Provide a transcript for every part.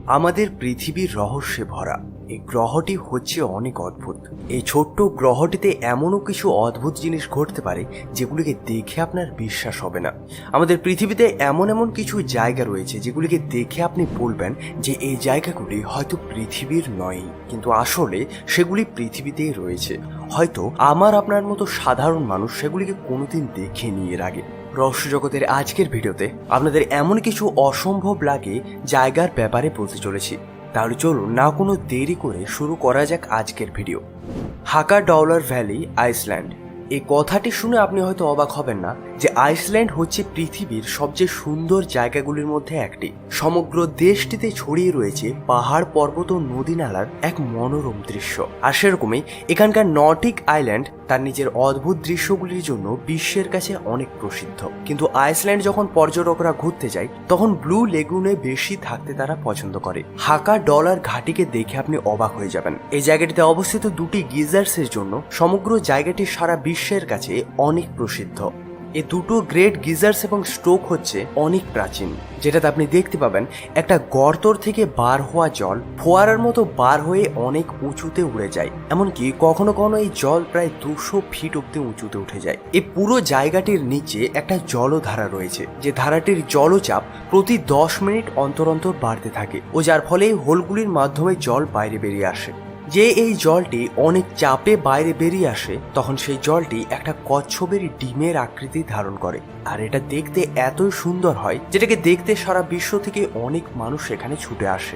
আমাদের পৃথিবীর রহস্যে ভরা এই গ্রহটি হচ্ছে অনেক অদ্ভুত। এই ছোট্ট গ্রহটিতে এমনও কিছু অদ্ভুত জিনিস ঘটতে পারে যেগুলিকে দেখে আপনার বিশ্বাস হবে না। আমাদের পৃথিবীতে এমন এমন কিছু জায়গা রয়েছে যেগুলিকে দেখে আপনি বলবেন যে এই জায়গাগুলি হয়তো পৃথিবীর নয়, কিন্তু আসলে সেগুলি পৃথিবীতেই রয়েছে। হয়তো আমার আপনার মতো সাধারণ মানুষ সেগুলিকে কোনোদিন দেখেনি এর আগে। রহস্য জগতের আজকের ভিডিওতে আপনাদের এমন কিছু অসম্ভব লাগে জায়গার ব্যাপারে বলতে চলেছি। তাহলে চলুন না কোনো দেরি করে শুরু করা যাক আজকের video. Haukadalur valley, Iceland. এই কথাটি শুনে আপনি হয়তো অবাক হবেন না যে আইসল্যান্ড হচ্ছে পৃথিবীর সবচেয়ে সুন্দর জায়গাগুলির মধ্যে একটি। সমগ্র দেশটিতে ছড়িয়ে রয়েছে পাহাড়, পর্বত ও নদী নালার এক মনোরম দৃশ্য। আর সেরকমই এখানকার নর্ডিক আইল্যান্ড তার নিজের অদ্ভুত দৃশ্যগুলির জন্য বিশ্বের কাছে অনেক প্রসিদ্ধ। কিন্তু আইসল্যান্ড যখন পর্যটকরা ঘুরতে যায় তখন ব্লু লেগুনে বেশি থাকতে তারা পছন্দ করে। হাকা ডলার ঘাটিকে দেখে আপনি অবাক হয়ে যাবেন। এই জায়গাটিতে অবস্থিত দুটি গিজার্সের জন্য সমগ্র জায়গাটি সারা বিশ্বের কাছে অনেক প্রসিদ্ধ। এই দুটো গ্রেট গিজার্স এবং স্ট্রোক হচ্ছে অনেক প্রাচীন, যেটাতে আপনি দেখতে পাবেন একটা গর্তর থেকে বার হওয়া জল ফোয়ারার মতো বার হয়ে অনেক উঁচুতে উড়ে যায়। এমনকি কখনো কখনো এই জল প্রায় 200 ফিট অব্দি উঁচুতে উঠে যায়। এই পুরো জায়গাটির নিচে একটা জলধারা রয়েছে, যে ধারাটির জলচাপ প্রতি 10 মিনিট অন্তর অন্তর বাড়তে থাকে ও যার ফলে এই হোলগুলির মাধ্যমে জল বাইরে বেরিয়ে আসে। যে এই জলটি অনেক চাপে বাইরে বেরিয়ে আসে তখন সেই জলটি একটা কচ্ছপের ডিমের আকৃতি ধারণ করে, আর এটা দেখতে এতই সুন্দর হয় যেটাকে দেখতে সারা বিশ্ব থেকে অনেক মানুষ এখানে ছুটে আসে।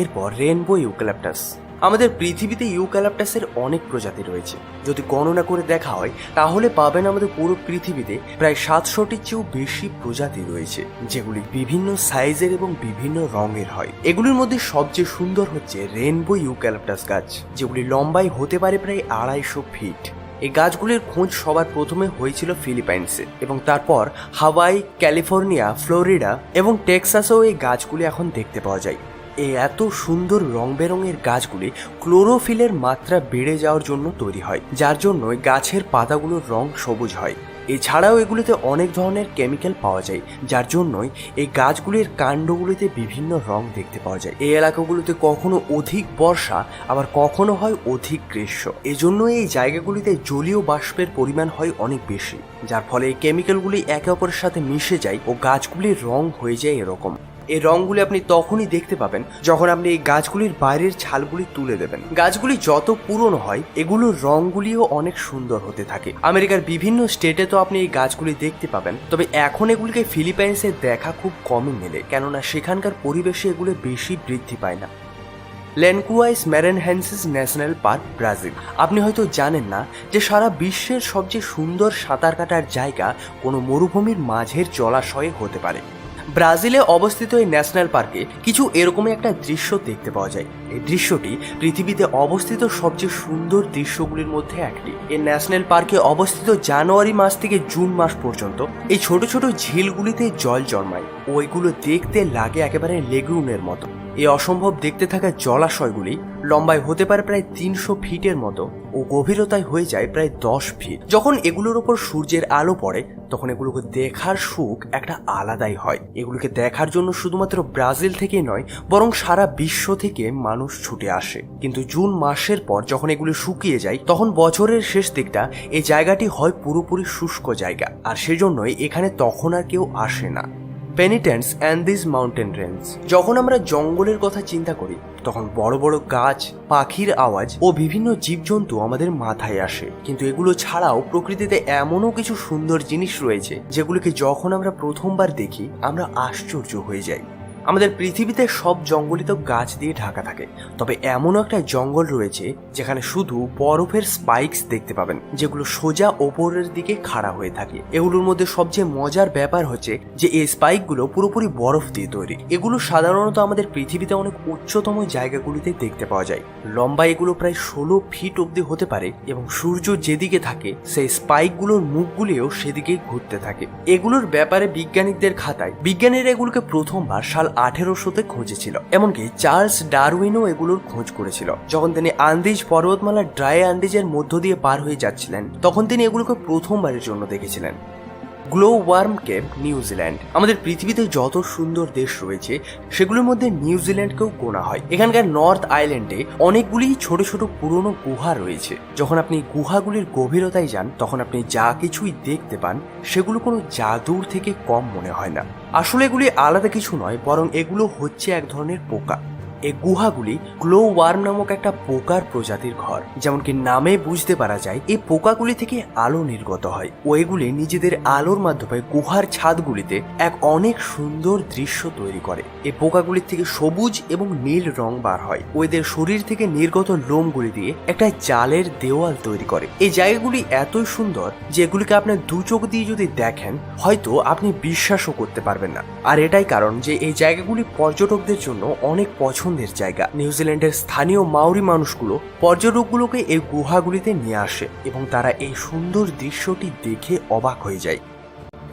এরপর রেনবো ইউক্যালিপটাস। আমাদের পৃথিবীতে ইউক্যালিপটাসের অনেক প্রজাতি রয়েছে। যদি গণনা করে দেখা হয় তাহলে পাবেন আমাদের পুরো পৃথিবীতে প্রায় 700টির চেয়েও বেশি প্রজাতি রয়েছে, যেগুলি বিভিন্ন সাইজের এবং বিভিন্ন রঙের হয়। এগুলির মধ্যে সবচেয়ে সুন্দর হচ্ছে রেনবো ইউক্যালিপটাস গাছ, যেগুলি লম্বায় হতে পারে প্রায় 250 ফিট। এই গাছগুলির খোঁজ সবার প্রথমে হয়েছিল ফিলিপাইন্সে, এবং তারপর হাওয়াই, ক্যালিফোর্নিয়া, ফ্লোরিডা এবং টেক্সাসেও এই গাছগুলি এখন দেখতে পাওয়া যায়। এই এত সুন্দর রং বেরঙের গাছগুলি ক্লোরোফিলের মাত্রা বেড়ে যাওয়ার জন্য তৈরি হয়, যার জন্য গাছের পাতাগুলোর রং সবুজ হয়। এছাড়াও এগুলিতে অনেক ধরনের কেমিক্যাল পাওয়া যায়, যার জন্যই এই গাছগুলির কাণ্ডগুলিতে বিভিন্ন রং দেখতে পাওয়া যায়। এই এলাকাগুলিতে কখনো অধিক বর্ষা, আবার কখনো হয় অধিক গ্রীষ্ম। এজন্য এই জায়গাগুলিতে জলীয় বাষ্পের পরিমাণ হয় অনেক বেশি, যার ফলে এই কেমিক্যালগুলি একে অপরের সাথে মিশে যায় ও গাছগুলির রং হয়ে যায় এরকম। এই রঙগুলি আপনি তখনই দেখতে পাবেন যখন আপনি এই গাছগুলির বাইরের ছালগুলি তুলে দেবেন। গাছগুলি যত পুরনো হয় এগুলোর রঙগুলিও অনেক সুন্দর হতে থাকে। আমেরিকার বিভিন্ন স্টেটে তো আপনি এই গাছগুলি দেখতে পাবেন, তবে এখন এগুলিকে ফিলিপাইন্সে দেখা খুব কমই মেলে, কেননা সেখানকার পরিবেশে এগুলো বেশি বৃদ্ধি পায় না। ল্যানকুয়াইস ম্যারেনহেন্সিস ন্যাশনাল পার্ক, ব্রাজিল। আপনি হয়তো জানেন না যে সারা বিশ্বের সবচেয়ে সুন্দর সাঁতার কাটার জায়গা কোনো মরুভূমির মাঝের জলাশয়ে হতে পারে। ব্রাজিলে অবস্থিত এই ন্যাশনাল পার্কে কিছু এরকমই একটা দৃশ্য দেখতে পাওয়া যায়। এই দৃশ্যটি পৃথিবীতে অবস্থিত সবচেয়ে সুন্দর দৃশ্যগুলির মধ্যে একটি। এই ন্যাশনাল পার্কে অবস্থিত জানুয়ারি মাস থেকে জুন মাস পর্যন্ত এই ছোট ছোট ঝিলগুলিতে জল জন্মায় ও এগুলো দেখতে লাগে একেবারে লেগুনের মতো। এই অসম্ভব দেখতে থাকা জলাশয়গুলি লম্বায় হতে পারে প্রায় 300 ফিটের মতো ও গভীরতায় হয়ে যায় প্রায় 10 ফিট। যখন এগুলোর ওপর সূর্যের আলো পড়ে তখন এগুলোকে দেখার সুখ একটা আলাদাই হয়। এগুলোকে দেখার জন্য শুধুমাত্র ব্রাজিল থেকেই নয়, বরং সারা বিশ্ব থেকে মানুষ ছুটে আসে। কিন্তু জুন মাসের পর যখন এগুলো শুকিয়ে যায় তখন বছরের শেষ দিকটা এই জায়গাটি হয় পুরোপুরি শুষ্ক জায়গা, আর সেজন্যই এখানে তখন আর কেউ আসে না। পেনিটেন্স অ্যান্ডিজ মাউন্টেন রেঞ্জ। যখন আমরা জঙ্গলের কথা চিন্তা করি তখন বড় বড় গাছ, পাখির আওয়াজ ও বিভিন্ন জীবজন্তু আমাদের মাথায় আসে, কিন্তু এগুলো ছাড়াও প্রকৃতিতে এমনও কিছু সুন্দর জিনিস রয়েছে যেগুলোকে যখন আমরা প্রথমবার দেখি আমরা আশ্চর্য হয়ে যাই। আমাদের পৃথিবীতে সব জঙ্গলই তো গাছ দিয়ে ঢাকা থাকে, তবে এমনও একটা জঙ্গল রয়েছে যেখানে শুধু বরফের স্পাইকস দেখতে পাবেন, যেগুলো সোজা ওপরের দিকে খাড়া হয়ে থাকে। এগুলোর মধ্যে সবচেয়ে মজার ব্যাপার হচ্ছে যে এই স্পাইকগুলো পুরোপুরি বরফ দিয়ে তৈরি। এগুলো সাধারণত আমাদের পৃথিবীতে অনেক উচ্চতম জায়গাগুলিতে দেখতে পাওয়া যায়। লম্বা এগুলো প্রায় 16 ফিট অব্দি হতে পারে এবং সূর্য যেদিকে থাকে সেই স্পাইকগুলোর মুখগুলিও সেদিকেই ঘুরতে থাকে। এগুলোর ব্যাপারে বিজ্ঞানীদের খাতায় বিজ্ঞানীরা এগুলোকে প্রথমবার সাল 1800-তে খুঁজেছিল। এমনকি চার্লস ডারউইনও এগুলোর খোঁজ করেছিল। যখন তিনি আন্দিজ পর্বতমালার ড্রাই আন্দিজের মধ্য দিয়ে পার হয়ে যাচ্ছিলেন তখন তিনি এগুলোকে প্রথমবারের জন্য দেখেছিলেন। Glow worm cave New Zealand. আমাদের পৃথিবীতে যত সুন্দর দেশ রয়েছে সেগুলোর মধ্যে নিউজিল্যান্ডকেও গোনা হয়। এখানকার নর্থ আইল্যান্ডে অনেকগুলি ছোট ছোট পুরনো গুহা রয়েছে। যখন আপনি গুহাগুলির গভীরতায় যান তখন আপনি যা কিছুই দেখতে পান সেগুলো কোনো জাদুর থেকে কম মনে হয় না। আসলে এগুলি আলাদা কিছু নয়, বরং এগুলো হচ্ছে এক ধরনের পোকা। এই গুহাগুলি গ্লো ওয়ার্ম নামক একটা পোকার প্রজাতির ঘর। যেমনকি নামে বুঝতে পারা যায় এই পোকাগুলি থেকে আলো নির্গত হয় ও এগুলি নিজেদের আলোর মাধ্যমে গুহার ছাদগুলিতে এক অনেক সুন্দর দৃশ্য তৈরি করে। এই পোকাগুলির থেকে সবুজ এবং নীল রং বার হয় ও এদের শরীর থেকে নির্গত লোমগুলি দিয়ে একটা জালের দেওয়াল তৈরি করে। এই জায়গাগুলি এতই সুন্দর যে এগুলিকে আপনার দু চোখ দিয়ে যদি দেখেন হয়তো আপনি বিশ্বাসও করতে পারবেন না। আর এটাই কারণ যে এই জায়গাগুলি পর্যটকদের জন্য অনেক পছন্দের জায়গা। নিউজিল্যান্ডের স্থানীয় মাউরি মানুষগুলো পর্যটকগুলোকে এই গুহাগুলিতে নিয়ে আসে এবং তারা এই সুন্দর দৃশ্যটি দেখে অবাক হয়ে যায়।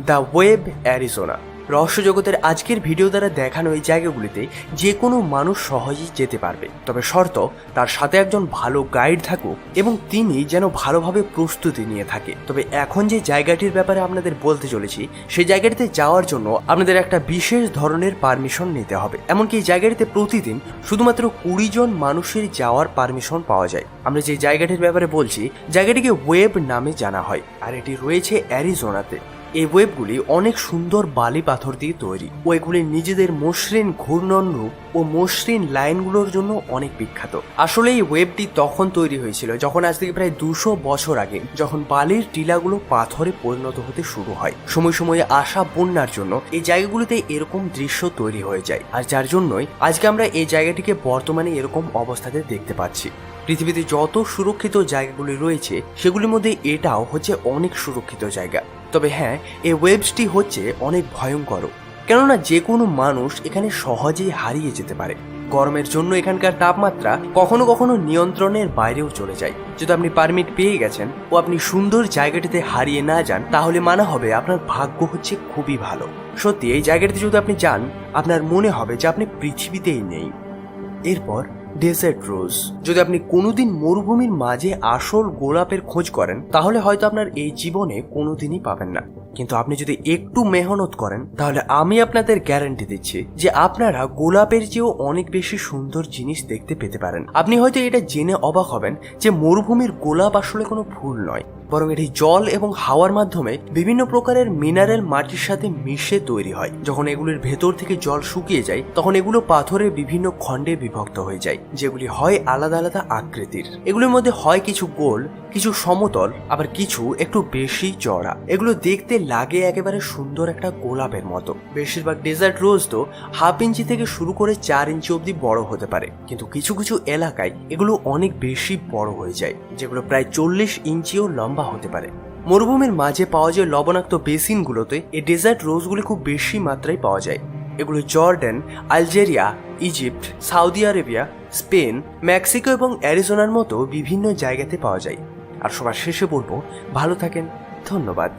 The web, Arizona. রহস্য জগতের আজকের ভিডিও দ্বারা দেখানো এই জায়গাগুলিতে যে কোনো মানুষ সহজেই যেতে পারবে, তবে শর্ত তার সাথে একজন ভালো গাইড থাকুক এবং তিনি যেন ভালোভাবে প্রস্তুতি নিয়ে থাকে। তবে এখন যে জায়গাটির ব্যাপারে আপনাদের বলতে চলেছি সেই জায়গাটিতে যাওয়ার জন্য আপনাদের একটা বিশেষ ধরনের পারমিশন নিতে হবে। এমনকি এই জায়গাটিতে প্রতিদিন শুধুমাত্র 20 জন মানুষের যাওয়ার পারমিশন পাওয়া যায়। আমরা যে জায়গাটির ব্যাপারে বলছি জায়গাটিকে ওয়েব নামে জানা হয় আর এটি রয়েছে অ্যারিজোনাতে। এই ওয়েবগুলি অনেক সুন্দর বালি পাথর দিয়ে তৈরি ও এগুলি নিজেদের মসৃণ ঘূর্ণন রূপ ও মসৃণ লাইনগুলোর জন্য অনেক বিখ্যাত। আসলে এই ওয়েবটি তখন তৈরি হয়েছিল যখন আজ থেকে প্রায় 200 বছর আগে, যখন বালির টিলাগুলো পাথরে পরিণত হতে শুরু হয়। সময় সময়ে আসা বন্যার জন্য এই জায়গাগুলিতে এরকম দৃশ্য তৈরি হয়ে যায়, আর যার জন্যই আজকে আমরা এই জায়গাটিকে বর্তমানে এরকম অবস্থাতে দেখতে পাচ্ছি। পৃথিবীতে যত সুরক্ষিত জায়গাগুলি রয়েছে সেগুলির মধ্যে এটাও হচ্ছে অনেক সুরক্ষিত জায়গা। তবে হ্যাঁ, এই ওয়েবসটি হচ্ছে অনেক ভয়ঙ্কর, কেননা যে কোনো মানুষ এখানে সহজেই হারিয়ে যেতে পারে। গরমের জন্য এখানকার তাপমাত্রা কখনো কখনো নিয়ন্ত্রণের বাইরেও চলে যায়। যদি আপনি পারমিট পেয়ে গেছেন ও আপনি সুন্দর জায়গাটিতে হারিয়ে না যান তাহলে মানা হবে আপনার ভাগ্য হচ্ছে খুবই ভালো। সত্যি এই জায়গাটিতে যদি আপনি যান আপনার মনে হবে যে আপনি পৃথিবীতেই নেই। এরপর ডেজার্ট রোজ। যদি আপনি কোনোদিন মরুভূমির মাঝে আসল গোলাপের খোঁজ করেন তাহলে হয়তো আপনার এই জীবনে কোনোদিনই পাবেন না, কিন্তু আপনি যদি একটু মেহনত করেন তাহলে আমি আপনাদের গ্যারান্টি দিচ্ছি যে আপনারা গোলাপের চেয়েও অনেক বেশি সুন্দর জিনিস দেখতে পেতে পারেন। আপনি হয়তো এটা জেনে অবাক হবেন যে মরুভূমির গোলাপ আসলে কোনো ফুল নয়, বরং এটি জল এবং হাওয়ার মাধ্যমে বিভিন্ন প্রকারের মিনারেল মাটির সাথে মিশে তৈরি হয়। যখন এগুলির ভেতর থেকে জল শুকিয়ে যায় তখন এগুলো পাথরের বিভিন্ন খণ্ডে বিভক্ত হয়ে যায়, যেগুলি হয় আলাদা আলাদা আকৃতির। এগুলির মধ্যে হয় কিছু গোল, কিছু সমতল, আবার কিছু একটু বেশি চড়া। এগুলো দেখতে লাগে একেবারে সুন্দর একটা গোলাপের মতো। বেশিরভাগ ডেজার্ট রোজ তো 1/2 ইঞ্চি থেকে শুরু করে 4 ইঞ্চি অব্দি বড় হতে পারে, কিন্তু কিছু কিছু এলাকায় এগুলো অনেক বেশি বড় হয়ে যায়, যেগুলো প্রায় 40 ইঞ্চিও লম্বা হতে পারে। মরুভূমির মাঝে পাওয়া যায় লবণাক্ত বেসিনগুলোতে এই ডেজার্ট রোজগুলি খুব বেশি মাত্রায় পাওয়া যায়। এগুলো Jordan, Algeria, Egypt, Saudi Arabia, Spain, Mexico এবং অ্যারিজোনার মতো বিভিন্ন জায়গাতে পাওয়া যায়। আর সবার শেষে বলবো, ভালো থাকেন, ধন্যবাদ।